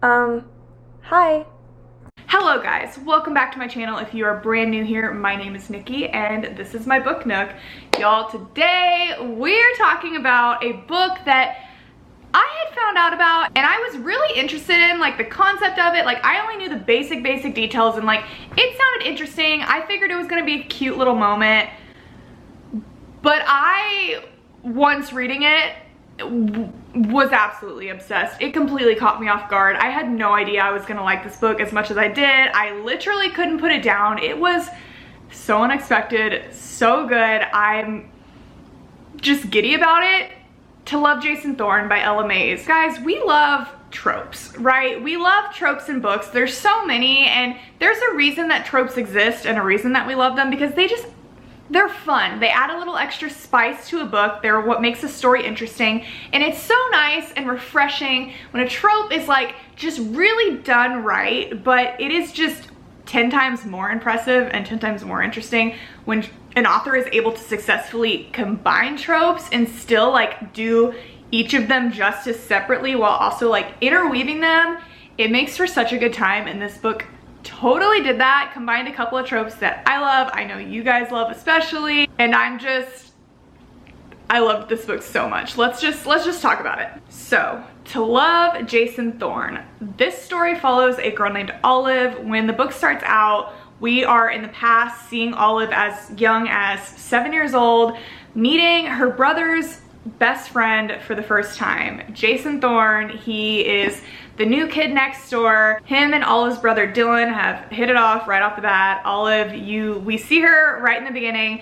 Hi. Hello guys, welcome back to my channel. If you are brand new here, my name is Nikki and this is my book nook. Y'all, today we're talking about a book that I had found out about and I was really interested in, like, the concept of it. Like, I only knew the basic details and like it sounded interesting. I figured it was gonna be a cute little moment, but I, once reading it, was absolutely obsessed. It completely caught me off guard. I had no idea I was gonna like this book as much as I did. I literally couldn't put it down. It was so unexpected, so good. I'm just giddy about it. To Love Jason Thorn by Maise. Guys, we love tropes, right? We love tropes in books. There's so many, and there's a reason that tropes exist and a reason that we love them, because they're fun. They add a little extra spice to a book. They're what makes a story interesting. And it's so nice and refreshing when a trope is like just really done right, but it is just 10 times more impressive and 10 times more interesting when an author is able to successfully combine tropes and still like do each of them justice separately while also like interweaving them. It makes for such a good time, and this book totally did that. Combined a couple of tropes that I love, I know you guys love especially, and I loved this book so much. Let's just talk about it. So, To Love Jason Thorn. This story follows a girl named Olive. When the book starts out, we are in the past seeing Olive as young as 7 years old, meeting her brother's best friend for the first time, Jason Thorn. He is the new kid next door. Him and Olive's brother Dylan have hit it off right off the bat. Olive, we see her right in the beginning,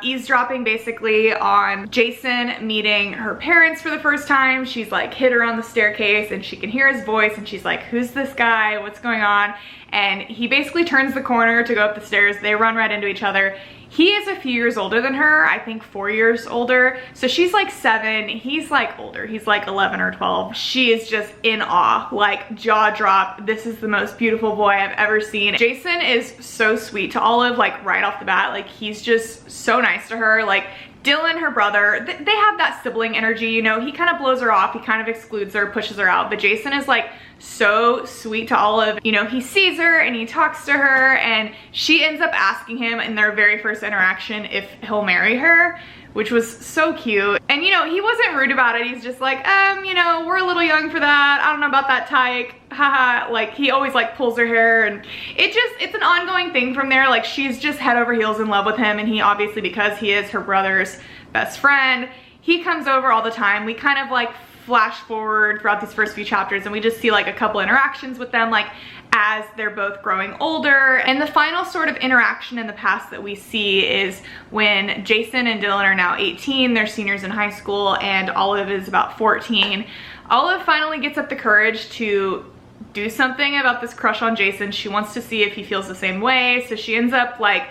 eavesdropping basically on Jason meeting her parents for the first time. She's like hid around the staircase and she can hear his voice and she's like, who's this guy? What's going on? And he basically turns the corner to go up the stairs. They run right into each other. He is a few years older than her, I think 4 years older. So she's like 7, he's like older, he's like 11 or 12. She is just in awe, like jaw drop. This is the most beautiful boy I've ever seen. Jason is so sweet to Olive, like right off the bat. Like, he's just so nice to her. Like, Dylan, her brother, they have that sibling energy, you know. He kind of blows her off, he kind of excludes her, pushes her out, but Jason is like so sweet to Olive. You know, he sees her and he talks to her, and she ends up asking him in their very first interaction if he'll marry her, which was so cute. And you know, he wasn't rude about it. He's just like, you know, we're a little young for that. I don't know about that type. Haha. Like, he always like pulls her hair, and it's an ongoing thing from there. Like, she's just head over heels in love with him, and he obviously, because he is her brother's best friend, he comes over all the time. We kind of like flash forward throughout these first few chapters and we just see like a couple interactions with them, like as they're both growing older. And the final sort of interaction in the past that we see is when Jason and Dylan are now 18, they're seniors in high school, and Olive is about 14. Olive finally gets up the courage to do something about this crush on Jason. She wants to see if he feels the same way, so she ends up like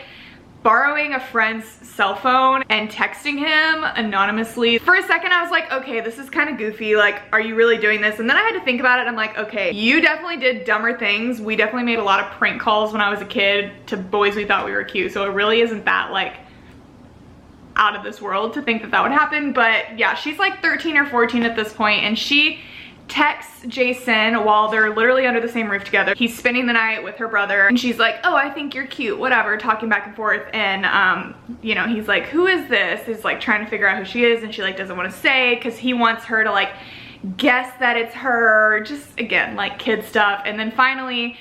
borrowing a friend's cell phone and texting him anonymously. For a second I was like, okay, this is kind of goofy, like, are you really doing this? And then I had to think about it. I'm like, okay, you definitely did dumber things. We definitely made a lot of prank calls when I was a kid to boys we thought we were cute, so it really isn't that like out of this world to think that that would happen. But yeah, she's like 13 or 14 at this point, and she texts Jason while they're literally under the same roof together. He's spending the night with her brother, and she's like, oh, I think you're cute, whatever, talking back and forth. And you know, he's like, who is this? He's like trying to figure out who she is, and she like doesn't want to say because he wants her to like guess that it's her. Just, again, like kid stuff. And then finally,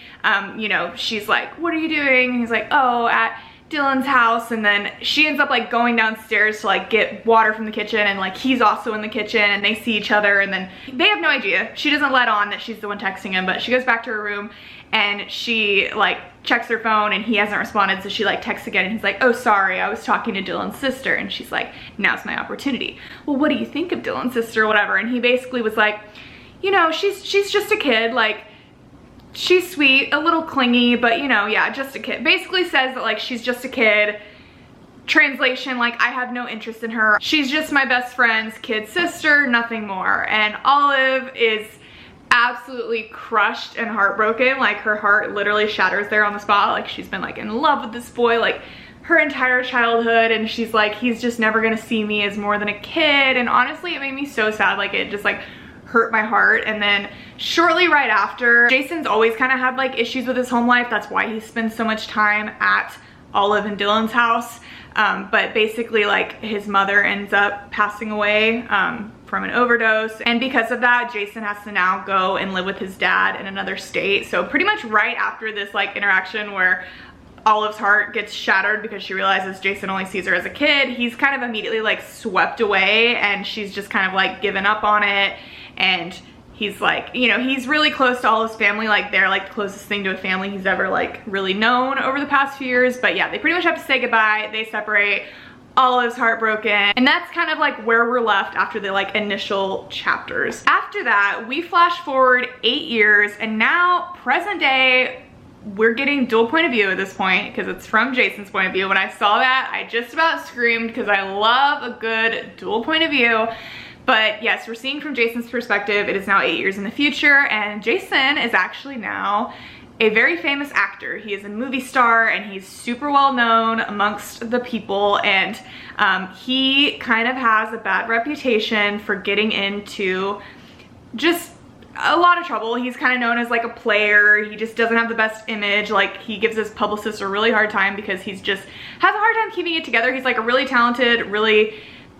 you know, she's like, what are you doing? And he's like, oh, at Dylan's house. And then she ends up like going downstairs to like get water from the kitchen, and like he's also in the kitchen, and they see each other, and then they have no idea. She doesn't let on that she's the one texting him, but she goes back to her room and she like checks her phone and he hasn't responded, so she like texts again, and he's like, oh, sorry, I was talking to Dylan's sister. And she's like, now's my opportunity. Well, what do you think of Dylan's sister or whatever? And he basically was like, you know, she's just a kid, like, she's sweet, a little clingy, but you know, yeah, just a kid. Basically says that like she's just a kid. Translation, like, I have no interest in her. She's just my best friend's kid sister, nothing more. And Olive is absolutely crushed and heartbroken. Like, her heart literally shatters there on the spot. Like, she's been like in love with this boy like her entire childhood, and she's like, he's just never gonna see me as more than a kid. And honestly, it made me so sad. Like, it just like hurt my heart. And then shortly right after, Jason's always kind of had like issues with his home life. That's why he spends so much time at Olive and Dylan's house. But basically like his mother ends up passing away from an overdose. And because of that, Jason has to now go and live with his dad in another state. So pretty much right after this like interaction where Olive's heart gets shattered because she realizes Jason only sees her as a kid, he's kind of immediately like swept away, and she's just kind of like given up on it. And he's like, you know, he's really close to Olive's family. Like they're like the closest thing to a family he's ever like really known over the past few years. But yeah, they pretty much have to say goodbye. They separate. Olive's heartbroken, and that's kind of like where we're left after the like initial chapters. After that, we flash forward 8 years, and now present day, we're getting dual point of view at this point because it's from Jason's point of view. When I saw that, I just about screamed because I love a good dual point of view. But yes, we're seeing from Jason's perspective. It is now 8 years in the future, and Jason is actually now a very famous actor. He is a movie star, and he's super well known amongst the people, and he kind of has a bad reputation for getting into just a lot of trouble. He's kind of known as like a player. He just doesn't have the best image. Like he gives his publicist a really hard time because he's just has a hard time keeping it together. He's like a really talented, really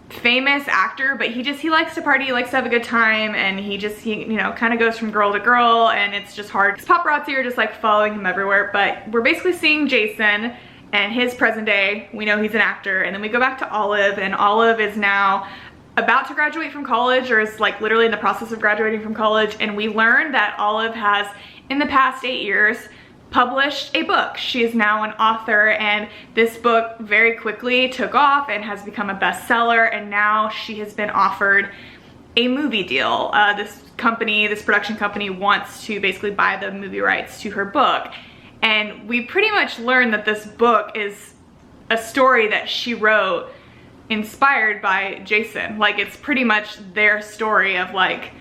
famous actor, but he likes to party, he likes to have a good time, and he you know, kind of goes from girl to girl, and it's just hard because paparazzi are just like following him everywhere. But we're basically seeing Jason and his present day. We know he's an actor, and then we go back to Olive, and Olive is now about to graduate from college, or is like literally in the process of graduating from college. And we learn that Olive has, in the past 8 years, published a book. She is now an author, and this book very quickly took off and has become a bestseller, and now she has been offered a movie deal. This production company wants to basically buy the movie rights to her book. And we pretty much learned that this book is a story that she wrote inspired by Jason. Like it's pretty much their story of like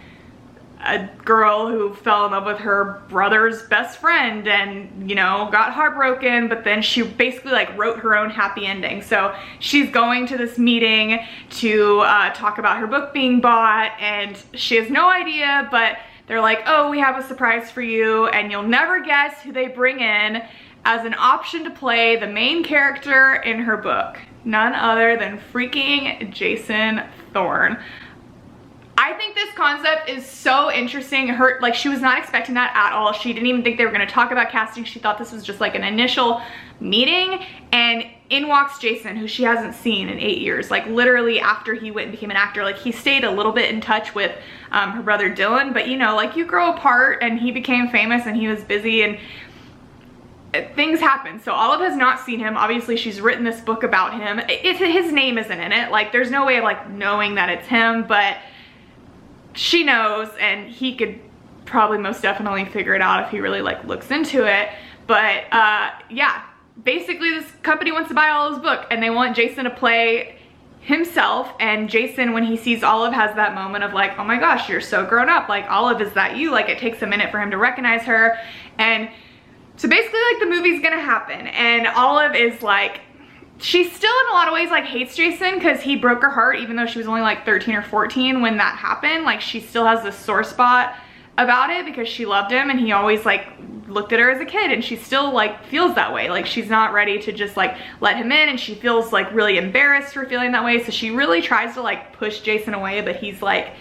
a girl who fell in love with her brother's best friend and, you know, got heartbroken, but then she basically like wrote her own happy ending. So she's going to this meeting to talk about her book being bought, and she has no idea, but they're like, oh, we have a surprise for you, and you'll never guess who they bring in as an option to play the main character in her book. None other than freaking Jason Thorn. I think this concept is so interesting. Like she was not expecting that at all. She didn't even think they were gonna talk about casting. She thought this was just like an initial meeting, and in walks Jason, who she hasn't seen in 8 years. Like literally after he went and became an actor, like he stayed a little bit in touch with her brother Dylan, but you know, like you grow apart, and he became famous and he was busy and things happen. So Olive has not seen him. Obviously she's written this book about him. His name isn't in it. Like there's no way of like knowing that it's him, but she knows, and he could probably most definitely figure it out if he really like looks into it. But yeah, basically this company wants to buy Olive's book, and they want Jason to play himself. And Jason, when he sees Olive, has that moment of like, oh my gosh, you're so grown up. Like Olive, is that you? Like it takes a minute for him to recognize her. And so basically like the movie's gonna happen, and Olive is like, she still in a lot of ways like hates Jason because he broke her heart, even though she was only like 13 or 14 when that happened. Like she still has this sore spot about it because she loved him, and he always like looked at her as a kid, and she still like feels that way. Like she's not ready to just like let him in, and she feels like really embarrassed for feeling that way. So she really tries to like push Jason away, but he's like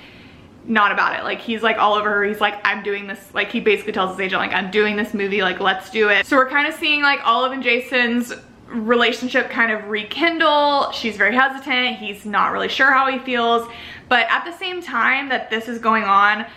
not about it. Like he's like all over her. He's like, I'm doing this. Like he basically tells his agent like, I'm doing this movie, like let's do it. So we're kind of seeing like Olive and Jason's relationship kind of rekindle. She's very hesitant. He's not really sure how he feels. But at the same time that this is going on,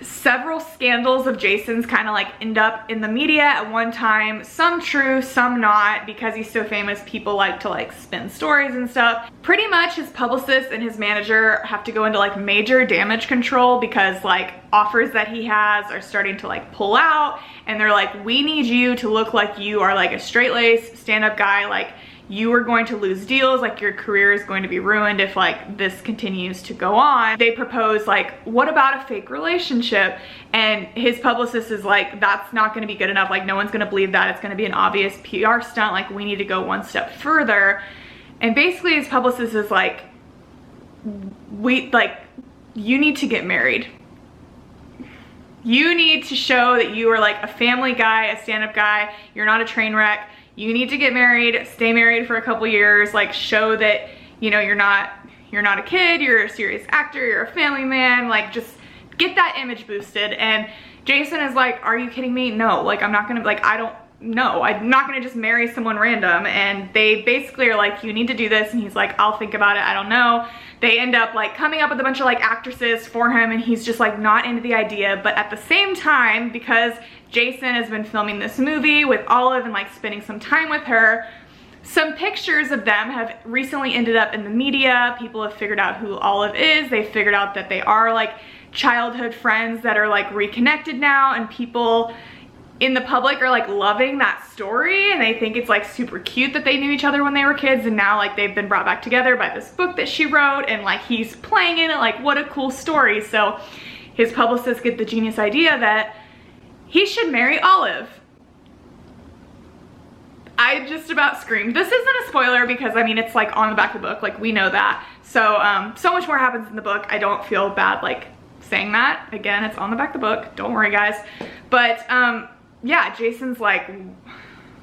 several scandals of Jason's kind of like end up in the media at one time, some true, some not, because he's so famous. People like to like spin stories and stuff. Pretty much his publicist and his manager have to go into like major damage control because like offers that he has are starting to like pull out, and they're like, we need you to look like you are like a straight-laced stand-up guy. Like you are going to lose deals, like your career is going to be ruined if like this continues to go on. They propose like, what about a fake relationship? And his publicist is like, that's not gonna be good enough. Like no one's gonna believe that. It's gonna be an obvious PR stunt. Like we need to go one step further. And basically his publicist is like, you need to get married. You need to show that you are like a family guy, a stand-up guy. You're not a train wreck. You need to get married, stay married for a couple years, like show that, you know, you're not a kid, you're a serious actor, you're a family man, like just get that image boosted. And Jason is like, are you kidding me? No, like I'm not gonna, like I'm not gonna just marry someone random. And they basically are like, you need to do this. And he's like, I'll think about it, I don't know. They end up like coming up with a bunch of like actresses for him, and he's just like not into the idea. But at the same time, because Jason has been filming this movie with Olive and like spending some time with her, some pictures of them have recently ended up in the media. People have figured out who Olive is. They've figured out that they are like childhood friends that are like reconnected now, and people in the public are like loving that story, and they think it's like super cute that they knew each other when they were kids, and now like they've been brought back together by this book that she wrote, and like he's playing in it. Like, what a cool story. So his publicists get the genius idea that he should marry Olive. I just about screamed. This isn't a spoiler because I mean it's like on the back of the book, like we know that. So so much more happens in the book. I don't feel bad like saying that. Again, it's on the back of the book, don't worry guys. But yeah, Jason's like,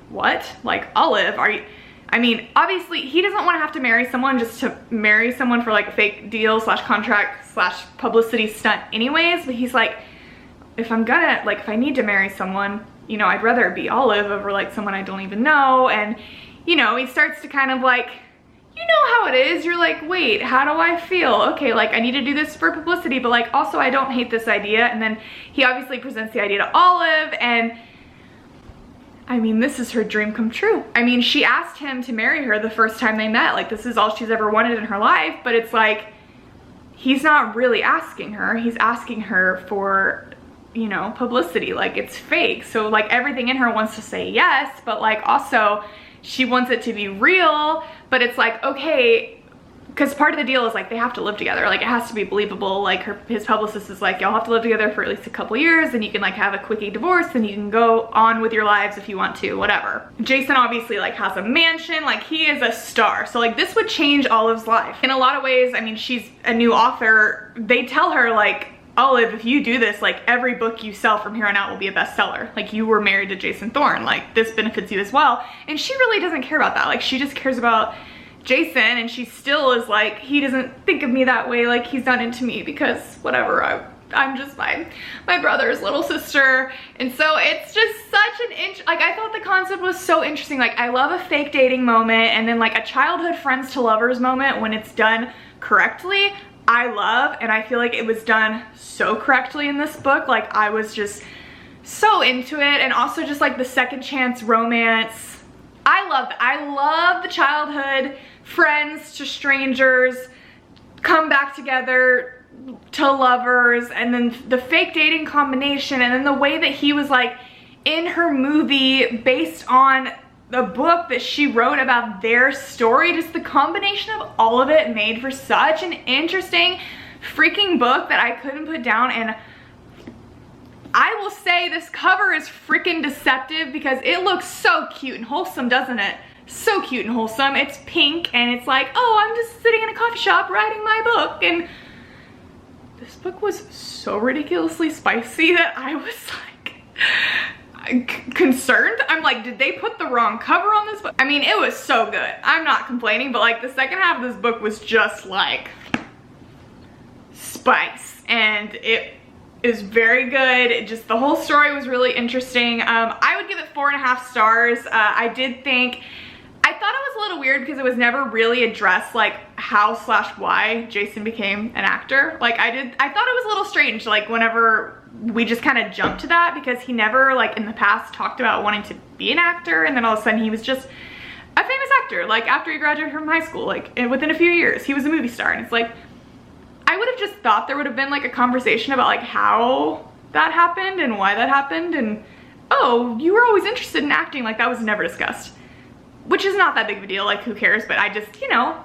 what? Like, Olive, are you, I mean, obviously he doesn't want to have to marry someone just to marry someone for like a fake deal slash contract slash publicity stunt anyways, but he's like, if I'm gonna, like, if I need to marry someone, you know, I'd rather it be Olive over like someone I don't even know. And you know, he starts to kind of like, you know how it is, you're like, wait, how do I feel? Okay, like I need to do this for publicity, but like also I don't hate this idea. And then he obviously presents the idea to Olive, and I mean, this is her dream come true. I mean, she asked him to marry her the first time they met. Like, this is all she's ever wanted in her life, but it's like, he's not really asking her. He's asking her for, you know, publicity. Like, it's fake. So like everything in her wants to say yes, but like also she wants it to be real. But it's like, okay, because part of the deal is like they have to live together. Like, it has to be believable. Like his publicist is like, y'all have to live together for at least a couple years, and you can like have a quickie divorce, and you can go on with your lives if you want to, whatever. Jason obviously like has a mansion, like he is a star. So like this would change Olive's life in a lot of ways. I mean, she's a new author. They tell her like, Olive, if you do this, like every book you sell from here on out will be a bestseller. Like, you were married to Jason Thorn, like this benefits you as well. And she really doesn't care about that. Like, she just cares about Jason, and she still is like, he doesn't think of me that way, like he's not into me because whatever, I'm just my brother's little sister. And so it's just such an like, I thought the concept was so interesting. Like, I love a fake dating moment, and then like a childhood friends to lovers moment when it's done correctly, I love. And I feel like it was done so correctly in this book. Like, I was just so into it. And also just like the second chance romance, I love that. I love the childhood friends to strangers come back together to lovers, and then the fake dating combination, and then the way that he was like in her movie based on the book that she wrote about their story. Just the combination of all of it made for such an interesting freaking book that I couldn't put down. And I will say this cover is freaking deceptive because it looks so cute and wholesome, doesn't it? So cute and wholesome. It's pink, and it's like, oh, I'm just sitting in a coffee shop writing my book. And this book was so ridiculously spicy that I was like concerned. I'm like, did they put the wrong cover on this book? I mean, it was so good. I'm not complaining, but like the second half of this book was just like spice, and it is very good. Just the whole story was really interesting. I would give it 4.5 stars. I thought it was a little weird because it was never really addressed like how / why Jason became an actor. Like, I thought it was a little strange, like whenever we just kind of jumped to that, because he never like in the past talked about wanting to be an actor, and then all of a sudden he was just a famous actor. Like, after he graduated from high school, like within a few years he was a movie star. And it's like, I would have just thought there would have been like a conversation about like how that happened and why that happened, and oh, you were always interested in acting. Like, that was never discussed, which is not that big of a deal. Like, who cares? But I just, you know,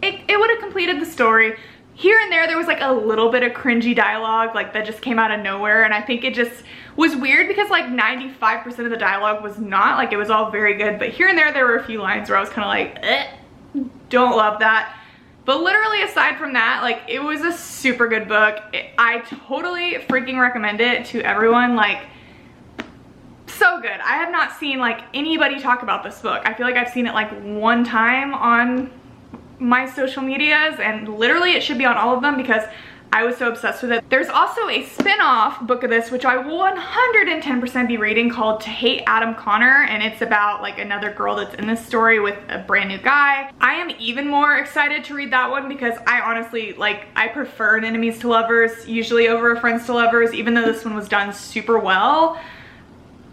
it would have completed the story. Here and there was like a little bit of cringy dialogue like that just came out of nowhere, and I think it just was weird because like 95% of the dialogue was not, like, it was all very good, but here and there were a few lines where I was kind of like, don't love that. But literally aside from that, like, it was a super good book. I totally freaking recommend it to everyone. Like, so good. I have not seen like anybody talk about this book. I feel like I've seen it like one time on my social medias, and literally it should be on all of them because I was so obsessed with it. There's also a spin-off book of this which I will 110% be reading, called To Hate Adam Connor, and it's about like another girl that's in this story with a brand new guy. I am even more excited to read that one because I honestly, like, I prefer an enemies to lovers usually over a friends to lovers, even though this one was done super well.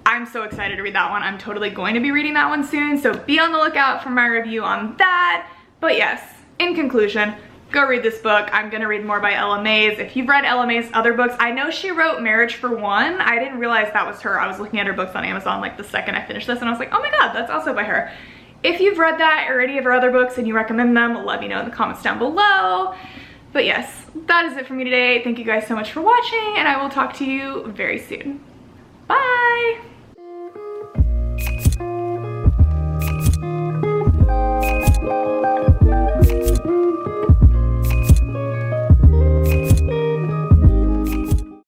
I'm so excited to read that one. I'm totally going to be reading that one soon, so be on the lookout for my review on that. But yes, in conclusion, go read this book. I'm gonna read more by Ella Maise. If you've read Ella Maise's other books, I know she wrote Marriage for One. I didn't realize that was her. I was looking at her books on Amazon like the second I finished this, and I was like, oh my god, that's also by her. If you've read that or any of her other books and you recommend them, let me know in the comments down below. But yes, that is it for me today. Thank you guys so much for watching, and I will talk to you very soon. Bye!